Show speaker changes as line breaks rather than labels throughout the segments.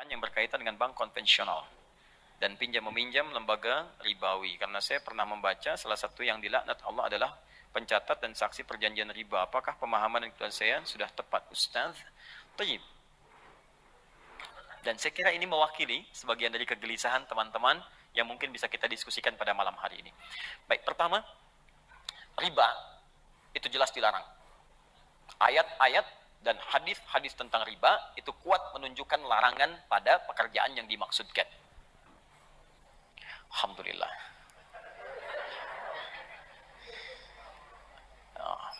yang berkaitan dengan bank konvensional dan pinjam-meminjam lembaga ribawi. Karena saya pernah membaca salah satu yang dilaknat Allah adalah pencatat dan saksi perjanjian riba. Apakah pemahaman yang saya sudah tepat, Ustaz? Tayyib. Dan saya kira ini mewakili sebagian dari kegelisahan teman-teman yang mungkin bisa kita diskusikan pada malam hari ini. Baik, pertama, riba itu jelas dilarang. Ayat-ayat dan hadis-hadis tentang riba itu kuat menunjukkan larangan pada pekerjaan yang dimaksudkan. Alhamdulillah.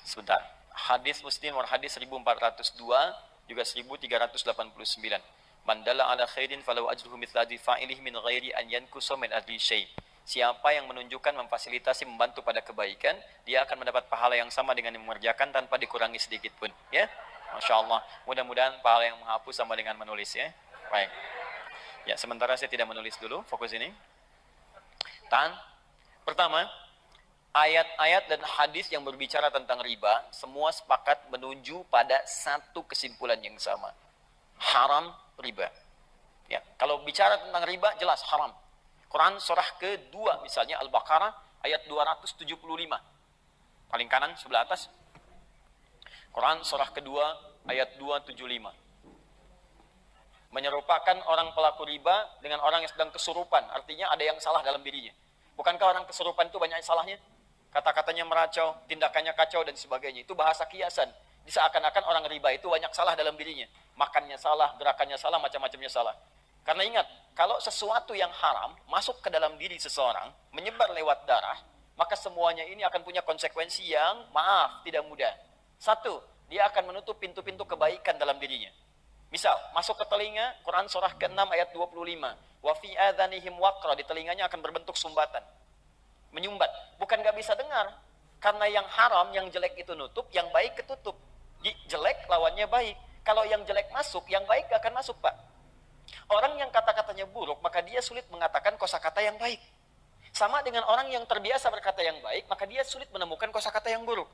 Sebentar. Hadis Muslim hadis 1402 juga 1389. Man dalla ala khairin falau ajruhu mithla fa'ilihi min ghairi an yankusa min adli syai'. Siapa yang menunjukkan, memfasilitasi, membantu pada kebaikan, dia akan mendapat pahala yang sama dengan yang mengerjakan tanpa dikurangi sedikit pun. Ya, Masya Allah. Mudah-mudahan pahala yang menghapus sama dengan menulis ya. Baik. Ya, sementara saya tidak menulis dulu. Fokus ini. Pertama, ayat-ayat dan hadis yang berbicara tentang riba semua sepakat menuju pada satu kesimpulan yang sama. Haram riba. Ya, kalau bicara tentang riba jelas haram. Quran surah kedua misalnya Al-Baqarah ayat 275. Paling kanan sebelah atas. Quran surah kedua ayat 275. Menyerupakan orang pelaku riba dengan orang yang sedang kesurupan. Artinya ada yang salah dalam dirinya. Bukankah orang kesurupan itu banyak salahnya? Kata-katanya meracau, tindakannya kacau dan sebagainya. Itu bahasa kiasan. Seakan-akan orang riba itu banyak salah dalam dirinya. Makannya salah, gerakannya salah, macam-macamnya salah. Karena ingat, kalau sesuatu yang haram masuk ke dalam diri seseorang, menyebar lewat darah, maka semuanya ini akan punya konsekuensi yang tidak mudah. Satu, dia akan menutup pintu-pintu kebaikan dalam dirinya. Misal, masuk ke telinga, Quran surah ke-6 ayat 25. Wa fi adhanihim waqra, di telinganya akan berbentuk sumbatan. Menyumbat. Bukan gak bisa dengar. Karena yang haram, yang jelek itu nutup, yang baik ketutup. Jelek lawannya baik. Kalau yang jelek masuk, yang baik gak akan masuk, Pak. Orang yang kata-katanya buruk, maka dia sulit mengatakan kosakata yang baik. Sama dengan orang yang terbiasa berkata yang baik, maka dia sulit menemukan kosakata yang buruk.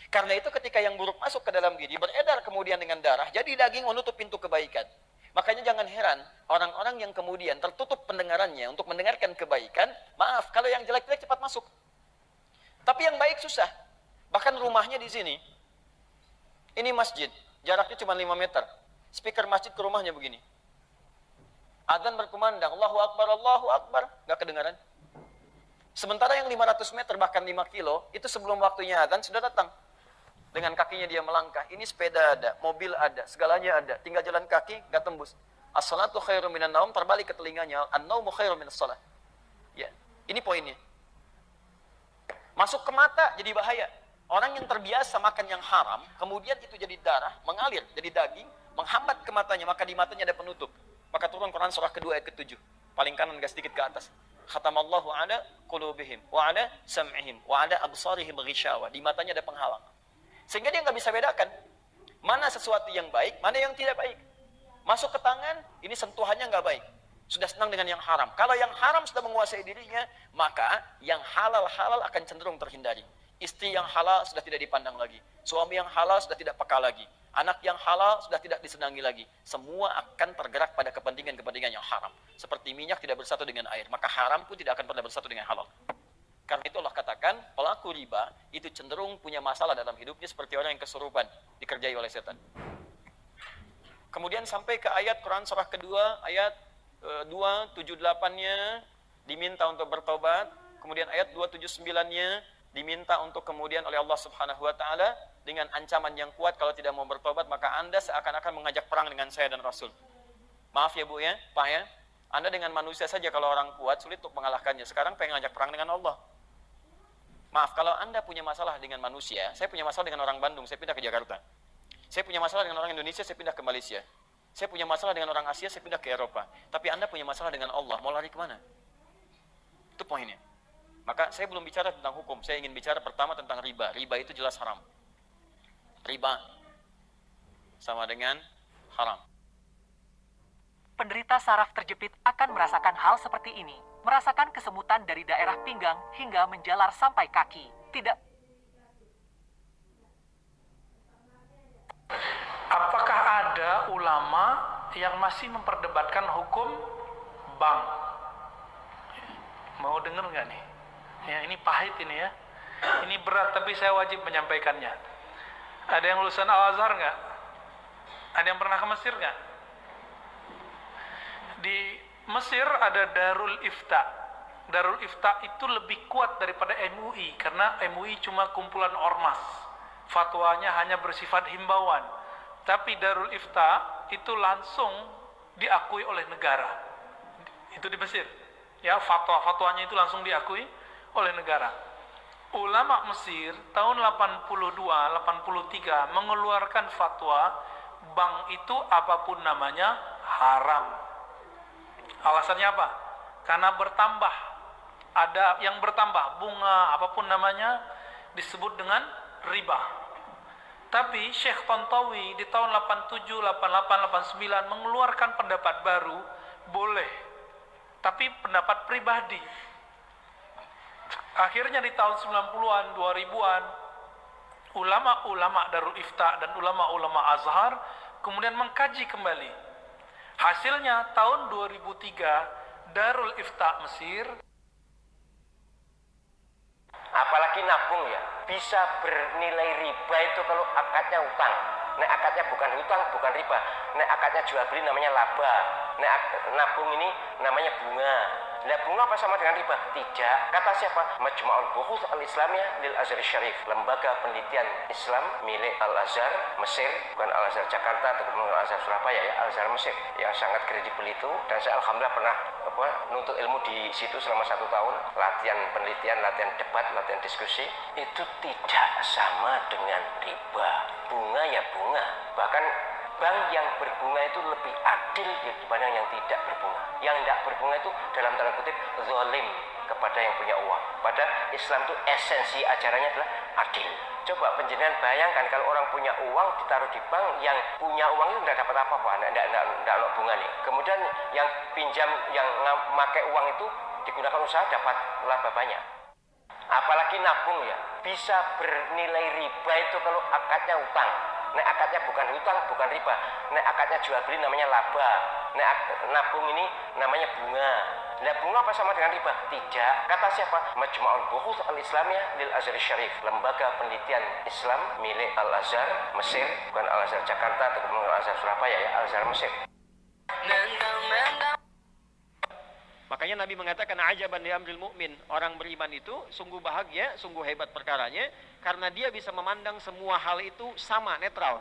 Karena itu ketika yang buruk masuk ke dalam diri, beredar kemudian dengan darah, jadi daging menutup pintu kebaikan. Makanya jangan heran, orang-orang yang kemudian tertutup pendengarannya untuk mendengarkan kebaikan, kalau yang jelek-jelek cepat masuk. Tapi yang baik susah. Bahkan rumahnya di sini, ini masjid, jaraknya cuma 5 meter. Speaker masjid ke rumahnya begini. Adzan berkumandang, Allahu Akbar, gak kedengaran. Sementara yang 500 meter, bahkan 5 kilo, itu sebelum waktunya adzan sudah datang. Dengan kakinya dia melangkah, ini sepeda ada, mobil ada, segalanya ada. Tinggal jalan kaki, gak tembus. As-salatu khairu minan naum, terbalik ke telinganya. An-naumu khairu minas salah. Ya, ini poinnya. Masuk ke mata, jadi bahaya. Orang yang terbiasa makan yang haram, kemudian itu jadi darah, mengalir, jadi daging, menghambat ke matanya, maka di matanya ada penutup. Maka turun Quran surah kedua ayat ke-7. Paling kanan agak sedikit ke atas. Khatamallahu ala qulubihim wa ala sam'ihim wa ala absarihim ghishawa. Di matanya ada penghalang. Sehingga dia nggak bisa bedakan mana sesuatu yang baik, mana yang tidak baik. Masuk ke tangan, ini sentuhannya nggak baik. Sudah senang dengan yang haram. Kalau yang haram sudah menguasai dirinya, maka yang halal-halal akan cenderung terhindari. Istri yang halal sudah tidak dipandang lagi. Suami yang halal sudah tidak peka lagi. Anak yang halal sudah tidak disenangi lagi. Semua akan tergerak pada kepentingan-kepentingan yang haram. Seperti minyak tidak bersatu dengan air, maka haram pun tidak akan pernah bersatu dengan halal. Karena itu Allah katakan, pelaku riba itu cenderung punya masalah dalam hidupnya seperti orang yang kesurupan, dikerjai oleh setan. Kemudian sampai ke ayat Quran surah kedua, ayat 278-nya diminta untuk bertobat. Kemudian ayat 279-nya diminta untuk kemudian oleh Allah Subhanahu wa taala dengan ancaman yang kuat, kalau tidak mau bertobat maka Anda seakan-akan mengajak perang dengan saya dan Rasul. Maaf ya Bu ya, Pak ya. Anda dengan manusia saja kalau orang kuat sulit untuk mengalahkannya. Sekarang pengen ngajak perang dengan Allah. Maaf, kalau Anda punya masalah dengan manusia, saya punya masalah dengan orang Bandung, saya pindah ke Jakarta. Saya punya masalah dengan orang Indonesia, saya pindah ke Malaysia. Saya punya masalah dengan orang Asia, saya pindah ke Eropa. Tapi Anda punya masalah dengan Allah, mau lari kemana? Itu poinnya. Maka saya belum bicara tentang hukum, saya ingin bicara pertama tentang riba. Riba itu jelas haram. Riba sama dengan haram.
Penderita saraf terjepit akan merasakan hal seperti ini. Merasakan kesemutan dari daerah pinggang hingga menjalar sampai kaki. Tidak.
Apakah ada ulama yang masih memperdebatkan hukum bank. Mau denger nggak nih? Ya, ini pahit ini ya. Ini berat tapi saya wajib menyampaikannya. Ada yang lulusan Al-Azhar nggak? Ada yang pernah ke Mesir nggak? Di Mesir ada Darul Ifta. Darul Ifta itu lebih kuat daripada MUI karena MUI cuma kumpulan ormas. Fatwanya hanya bersifat himbauan. Tapi Darul Ifta itu langsung diakui oleh negara. Itu di Mesir. Ya, fatwanya itu langsung diakui oleh negara. Ulama Mesir tahun 82-83 mengeluarkan fatwa bank itu apapun namanya haram. Alasannya apa? Karena bertambah, ada yang bertambah, bunga apapun namanya disebut dengan riba. Tapi Syekh Tontowi di tahun 87, 88, 89 mengeluarkan pendapat baru, boleh. Tapi pendapat pribadi. Akhirnya di tahun 90-an, 2000-an, ulama-ulama Darul Ifta dan ulama-ulama Azhar kemudian mengkaji kembali. Hasilnya tahun 2003 Darul Ifta Mesir,
apalagi nabung ya, bisa bernilai riba itu kalau akadnya utang. Nek akadnya bukan hutang, bukan riba. Nek akadnya jual beli namanya laba. Nek nabung ini namanya bunga. Nah, bunga apa sama dengan riba? Tidak. Kata siapa? Majma'ul Buhuth Al-Islamiyah lil Azhar Syarif, lembaga penelitian Islam milik Al-Azhar Mesir, bukan Al-Azhar Jakarta atau Al-Azhar Surabaya ya, Al-Azhar Mesir, yang sangat kredibel itu. Dan saya alhamdulillah pernah nuntut ilmu di situ selama 1 tahun, latihan penelitian, latihan debat, latihan diskusi. Itu tidak sama dengan riba. Bunga ya bunga. Bahkan bank yang berbunga itu lebih adil dibanding yang tidak berbunga. Yang tidak berbunga itu dalam tanda kutip zalim kepada yang punya uang. Padahal Islam itu esensi ajarannya adalah adil. Coba penjenengan bayangkan kalau orang punya uang ditaruh di bank, yang punya uang itu tidak dapat apa-apa, tidak ada bunga nih. Kemudian yang pinjam, yang memakai uang itu digunakan usaha dapat laba banyak. Apalagi nabung ya, bisa bernilai riba itu kalau akadnya utang. Nek akadnya bukan hutang, bukan riba. Nek akadnya jual beli namanya laba. Nek nabung ini namanya bunga. Nah, bunga apa sama dengan riba? Tidak. Kata siapa? Majma'ul Buhuth Al-Islamiyah lil Azhar Syarif, lembaga penelitian Islam milik Al-Azhar Mesir, bukan Al-Azhar Jakarta atau Al-Azhar Surabaya ya, Al-Azhar Mesir.
Makanya Nabi mengatakan ajaban li amril mu'min, orang beriman itu sungguh bahagia, sungguh hebat perkaranya, karena dia bisa memandang semua hal itu sama, netral.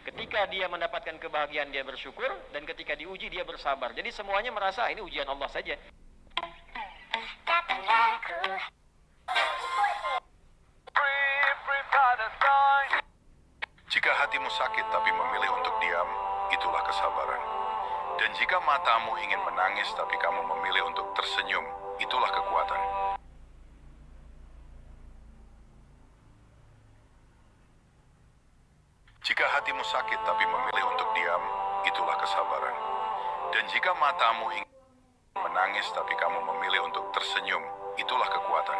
Ketika dia mendapatkan kebahagiaan dia bersyukur, dan ketika diuji dia bersabar. Jadi semuanya merasa ini ujian Allah saja.
Jika hatimu sakit tapi memilih untuk diam, itulah kesabaran. Dan jika matamu ingin menangis tapi kamu memilih untuk tersenyum, itulah kekuatan. Jika hatimu sakit tapi memilih untuk diam, itulah kesabaran. Dan jika matamu ingin menangis tapi kamu memilih untuk tersenyum, itulah kekuatan.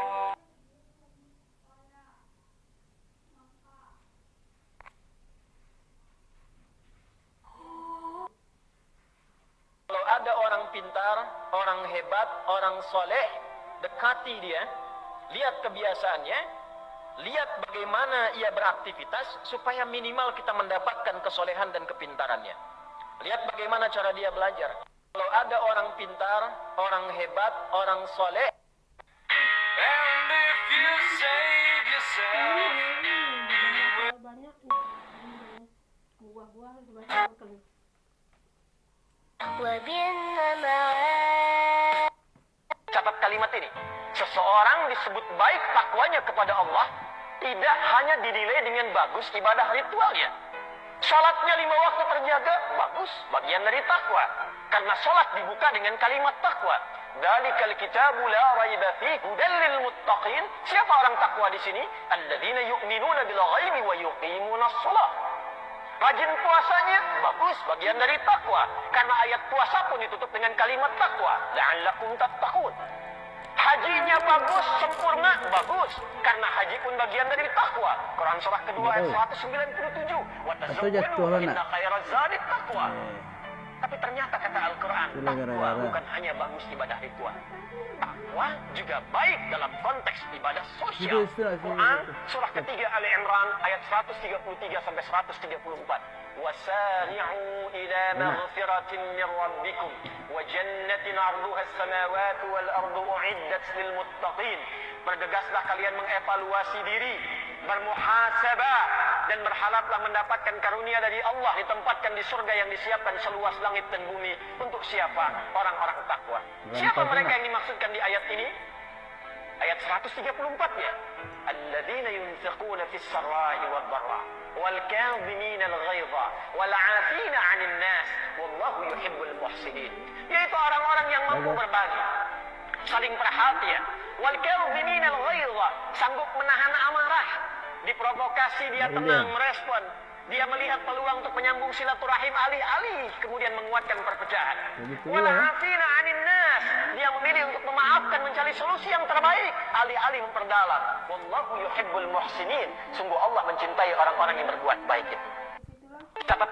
Kalau ada orang pintar, orang hebat, orang soleh, dekati dia, lihat kebiasaannya, lihat bagaimana ia beraktivitas, supaya minimal kita mendapatkan kesolehan dan kepintarannya. Lihat bagaimana cara dia belajar. Kalau ada orang pintar, orang hebat, orang soleh, and if you save yourself,
banyak buah-buah banyak.
Catat kalimat ini. Seseorang disebut baik takwanya kepada Allah tidak hanya dinilai dengan bagus ibadah ritualnya. Salatnya 5 waktu terjaga, bagus, bagian dari takwa. Karena salat dibuka dengan kalimat takwa. Dzalikal kitabu la raiba fihi hudal lil muttaqin. Siapa orang takwa di sini? Alladzina yu'minuna bil ghaibi wa yuqimunas shalah. Rajin puasanya, bagus, bagian dari takwa. Karena ayat puasa pun ditutup dengan kalimat takwa. La'allakum tattaqun. Hajinya bagus, sempurna, bagus. Karena haji pun bagian dari takwa. Quran surah kedua ayat 197. Wa tazawwadu fa inna khairaz zadi taqwa.
Tapi ternyata kata Al-Quran, takwa bukan hanya bagus ibadah ritual. Takwa juga baik dalam konteks ibadah sosial. Quran surah ketiga Ali Imran ayat 133 sampai 134. وَسَارِعُوا إِلَى مَغْفِرَةٍ مِّن رَّبِّكُمْ وَجَنَّةٍ عَرْضُهَا السَّمَاوَاتُ وَالْأَرْضُ أُعِدَّتْ لِلْمُتَّقِينَ. Bergegaslah kalian mengevaluasi diri, bermuhasabah, dan berharaplah mendapatkan karunia dari Allah, ditempatkan di surga yang disiapkan seluas langit dan bumi. Untuk siapa? Orang-orang takwa. Siapa mereka yang dimaksudkan di ayat ini? Ayat 134-nya. Alladzina yunfiquna fis sarai wad dharra wal kadhimina al ghaidha wal 'afina 'anil nas wallahu yuhibbul muhsinin. Yaitu orang-orang yang mampu berbagi, saling perhatian, wal kadhimina al ghaidha, sanggup menahan amarah, diprovokasi dia tenang merespon, dia melihat peluang untuk menyambung silaturahim alih-alih kemudian menguatkan perpecahan. Wal 'afina 'anil nas, dia memilih untuk memaafkan, mencari solusi yang terbaik alih-alih memperdalam. Wallahu yuhibbul muhsinin, sungguh Allah mencintai orang-orang yang berbuat baik itu. Catat